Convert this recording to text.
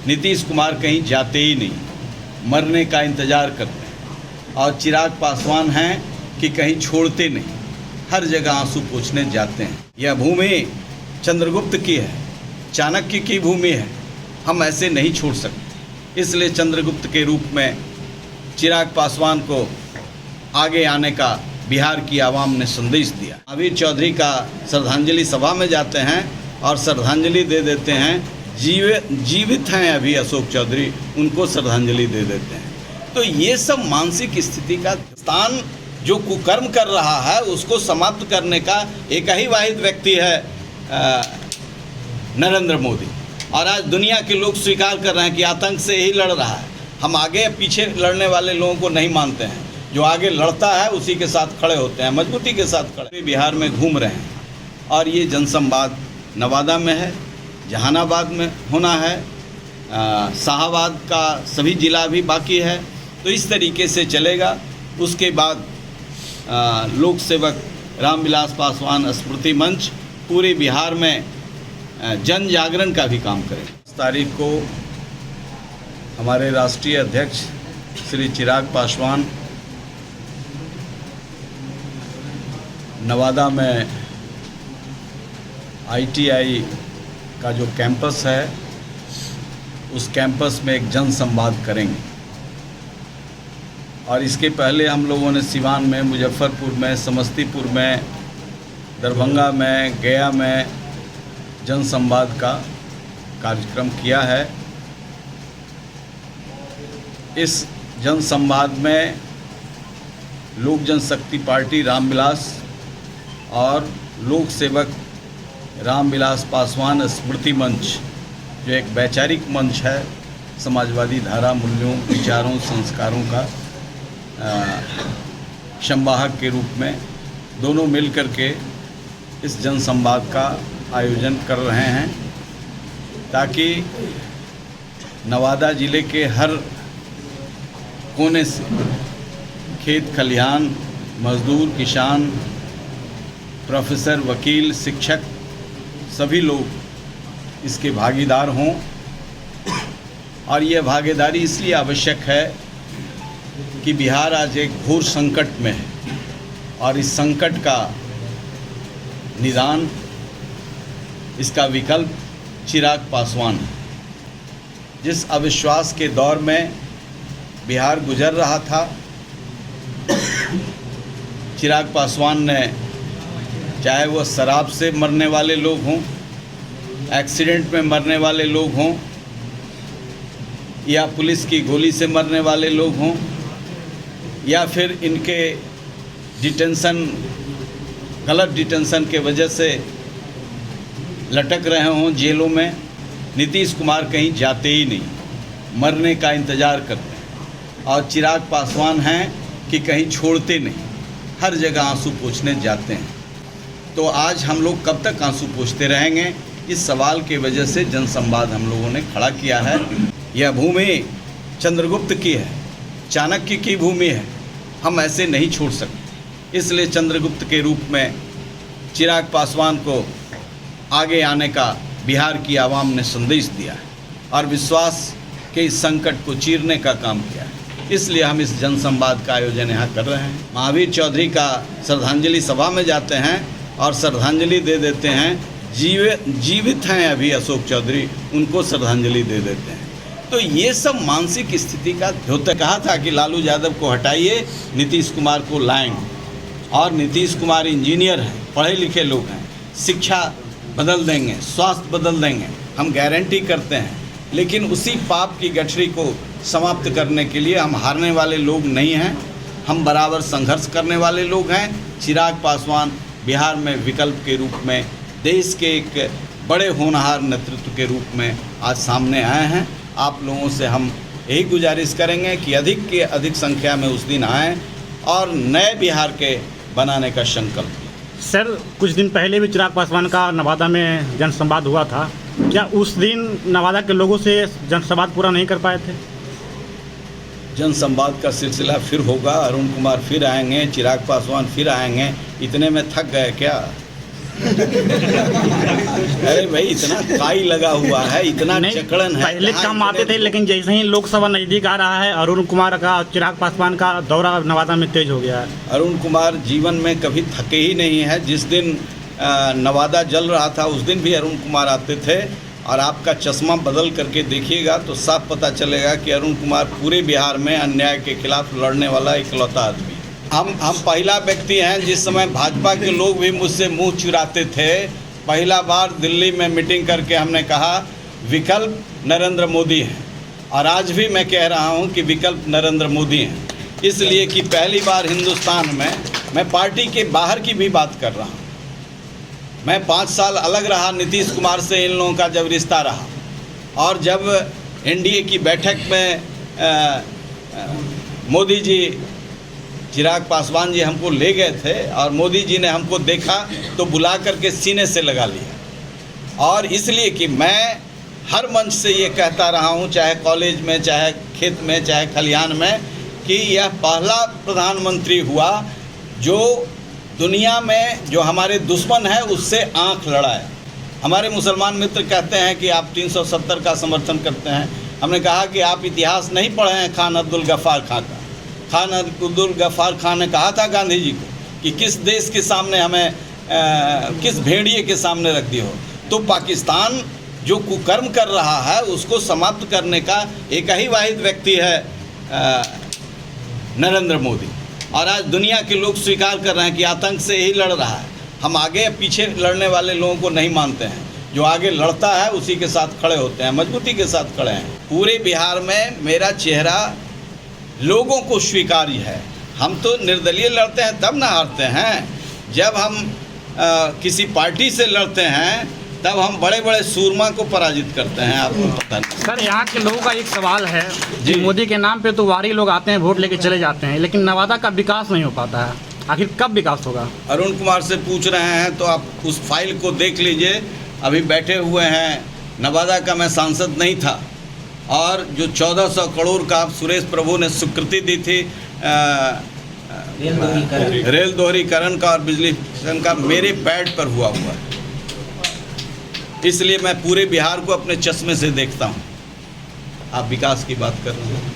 नीतीश कुमार कहीं जाते ही नहीं, मरने का इंतज़ार करते हैं। और चिराग पासवान हैं कि कहीं छोड़ते नहीं, हर जगह आंसू पोंछने जाते हैं। यह भूमि चंद्रगुप्त की है, चाणक्य की भूमि है, हम ऐसे नहीं छोड़ सकते। इसलिए चंद्रगुप्त के रूप में चिराग पासवान को आगे आने का बिहार की आवाम ने संदेश दिया। महावीर चौधरी का श्रद्धांजलि सभा में जाते हैं और श्रद्धांजलि दे देते हैं। जीवित हैं अभी अशोक चौधरी, उनको श्रद्धांजलि दे देते हैं। तो ये सब मानसिक स्थिति का स्थान जो कुकर्म कर रहा है उसको समाप्त करने का एक ही वाहिद व्यक्ति है नरेंद्र मोदी। और आज दुनिया के लोग स्वीकार कर रहे हैं कि आतंक से ही लड़ रहा है। हम आगे पीछे लड़ने वाले लोगों को नहीं मानते हैं, जो आगे लड़ता है उसी के साथ खड़े होते हैं, मजबूती के साथ खड़े। बिहार में घूम रहे हैं और ये जनसंवाद नवादा में है, जहानाबाद में होना है, शाहाबाद का सभी ज़िला भी बाकी है। तो इस तरीके से चलेगा। उसके बाद लोक सेवक रामविलास पासवान स्मृति मंच पूरे बिहार में जन जागरण का भी काम करें। इस तारीख को हमारे राष्ट्रीय अध्यक्ष श्री चिराग पासवान नवादा में ITI का जो कैंपस है उस कैंपस में एक जन संवाद करेंगे। और इसके पहले हम लोगों ने सिवान में, मुजफ्फरपुर में, समस्तीपुर में, दरभंगा में, गया में जन संवाद का कार्यक्रम किया है। इस जन संवाद में लोक जनशक्ति पार्टी रामविलास और लोक सेवक रामविलास पासवान स्मृति मंच, जो एक वैचारिक मंच है समाजवादी धारा, मूल्यों, विचारों, संस्कारों का संवाहक के रूप में, दोनों मिलकर के इस जन संवाद का आयोजन कर रहे हैं ताकि नवादा ज़िले के हर कोने से खेत खलिहान, मजदूर, किसान, प्रोफेसर, वकील, शिक्षक सभी लोग इसके भागीदार हों। और यह भागीदारी इसलिए आवश्यक है कि बिहार आज एक घोर संकट में है और इस संकट का निदान, इसका विकल्प चिराग पासवान है। जिस अविश्वास के दौर में बिहार गुजर रहा था, चिराग पासवान ने, चाहे वो शराब से मरने वाले लोग हों, एक्सीडेंट में मरने वाले लोग हों, या पुलिस की गोली से मरने वाले लोग हों, या फिर इनके डिटेंशन, गलत डिटेंशन के वजह से लटक रहे हों जेलों में, नीतीश कुमार कहीं जाते ही नहीं, मरने का इंतज़ार करते हैं। और चिराग पासवान हैं कि कहीं छोड़ते नहीं, हर जगह आंसू पोंछने जाते हैं। तो आज हम लोग कब तक आंसू पोंछते रहेंगे, इस सवाल के वजह से जनसंवाद हम लोगों ने खड़ा किया है। यह भूमि चंद्रगुप्त की है, चाणक्य की भूमि है, हम ऐसे नहीं छोड़ सकते। इसलिए चंद्रगुप्त के रूप में चिराग पासवान को आगे आने का बिहार की आवाम ने संदेश दिया है और विश्वास के इस संकट को चीरने का काम किया है। इसलिए हम इस जनसंवाद का आयोजन यहाँ कर रहे हैं। महावीर चौधरी का श्रद्धांजलि सभा में जाते हैं और श्रद्धांजलि दे देते हैं। जीवित हैं अभी अशोक चौधरी, उनको श्रद्धांजलि दे देते हैं। तो ये सब मानसिक स्थिति का होता। कहा था कि लालू यादव को हटाइए, नीतीश कुमार को लाएंगे। और नीतीश कुमार इंजीनियर हैं, पढ़े लिखे लोग हैं, शिक्षा बदल देंगे, स्वास्थ्य बदल देंगे, हम गारंटी करते हैं। लेकिन उसी पाप की गठरी को समाप्त करने के लिए हम हारने वाले लोग नहीं हैं, हम बराबर संघर्ष करने वाले लोग हैं। चिराग पासवान बिहार में विकल्प के रूप में, देश के एक बड़े होनहार नेतृत्व के रूप में आज सामने आए हैं। आप लोगों से हम यही गुजारिश करेंगे कि अधिक के अधिक संख्या में उस दिन आएँ और नए बिहार के बनाने का संकल्प। सर, कुछ दिन पहले भी चिराग पासवान का नवादा में जनसंवाद हुआ था, क्या उस दिन नवादा के लोगों से जनसंवाद पूरा नहीं कर पाए थे? जनसंवाद का सिलसिला फिर होगा, अरुण कुमार फिर आएंगे, चिराग पासवान फिर आएंगे। इतने में थक गए क्या? अरे भाई इतना काई लगा हुआ है, इतना नहीं, चकड़न है। पहले जहाँ कम आते इतने- थे, लेकिन जैसे ही लोकसभा नजदीक आ रहा है अरुण कुमार का, चिराग पासवान का दौरा नवादा में तेज हो गया है। अरुण कुमार जीवन में कभी थके ही नहीं है। जिस दिन नवादा जल रहा था उस दिन भी अरुण कुमार आते थे, और आपका चश्मा बदल करके देखिएगा तो साफ पता चलेगा कि अरुण कुमार पूरे बिहार में अन्याय के खिलाफ लड़ने वाला इकलौता आदमी है। हम पहला व्यक्ति हैं, जिस समय भाजपा के लोग भी मुझसे मुंह चुराते थे, पहला बार दिल्ली में मीटिंग करके हमने कहा विकल्प नरेंद्र मोदी है, और आज भी मैं कह रहा हूं कि विकल्प नरेंद्र मोदी हैं। इसलिए कि पहली बार हिंदुस्तान में, मैं पार्टी के बाहर की भी बात कर रहा हूं, मैं 5 साल अलग रहा नीतीश कुमार से, इन लोगों का जब रिश्ता रहा, और जब एनडीए की बैठक में मोदी जी, चिराग पासवान जी हमको ले गए थे, और मोदी जी ने हमको देखा तो बुला करके सीने से लगा लिया। और इसलिए कि मैं हर मंच से ये कहता रहा हूँ, चाहे कॉलेज में, चाहे खेत में, चाहे खलिहान में, कि यह पहला प्रधानमंत्री हुआ जो दुनिया में जो हमारे दुश्मन है उससे आंख लड़ाए। हमारे मुसलमान मित्र कहते हैं कि आप 370 का समर्थन करते हैं। हमने कहा कि आप इतिहास नहीं पढ़े हैं खान अब्दुल गफ्फार खान का। खान अब्दुल गफ्फार खान ने कहा था गांधी जी को कि किस देश के सामने हमें किस भेड़िए के सामने रख दिए हो। तो पाकिस्तान जो कुकर्म कर रहा है उसको समाप्त करने का एक ही वाहिद व्यक्ति है नरेंद्र मोदी। और आज दुनिया के लोग स्वीकार कर रहे हैं कि आतंक से ही लड़ रहा है। हम आगे पीछे लड़ने वाले लोगों को नहीं मानते हैं, जो आगे लड़ता है उसी के साथ खड़े होते हैं, मजबूती के साथ खड़े हैं। पूरे बिहार में मेरा चेहरा लोगों को स्वीकार्य है। हम तो निर्दलीय लड़ते हैं तब ना हारते हैं, जब हम किसी पार्टी से लड़ते हैं तब हम बड़े बड़े सूरमा को पराजित करते हैं। आपको पता नहीं। सर, यहाँ के लोगों का एक सवाल है कि मोदी के नाम पे तो वारी लोग आते हैं, वोट लेके चले जाते हैं, लेकिन नवादा का विकास नहीं हो पाता है। आखिर कब विकास होगा? अरुण कुमार से पूछ रहे हैं तो आप उस फाइल को देख लीजिए। अभी बैठे हुए हैं, नवादा का मैं सांसद नहीं था, और जो 1400 करोड़ का सुरेश प्रभु ने स्वीकृति दी थी रेल दोहरीकरण का और बिजली का, मेरे पैड पर हुआ है। इसलिए मैं पूरे बिहार को अपने चश्मे से देखता हूँ। आप विकास की बात कर रहे हैं।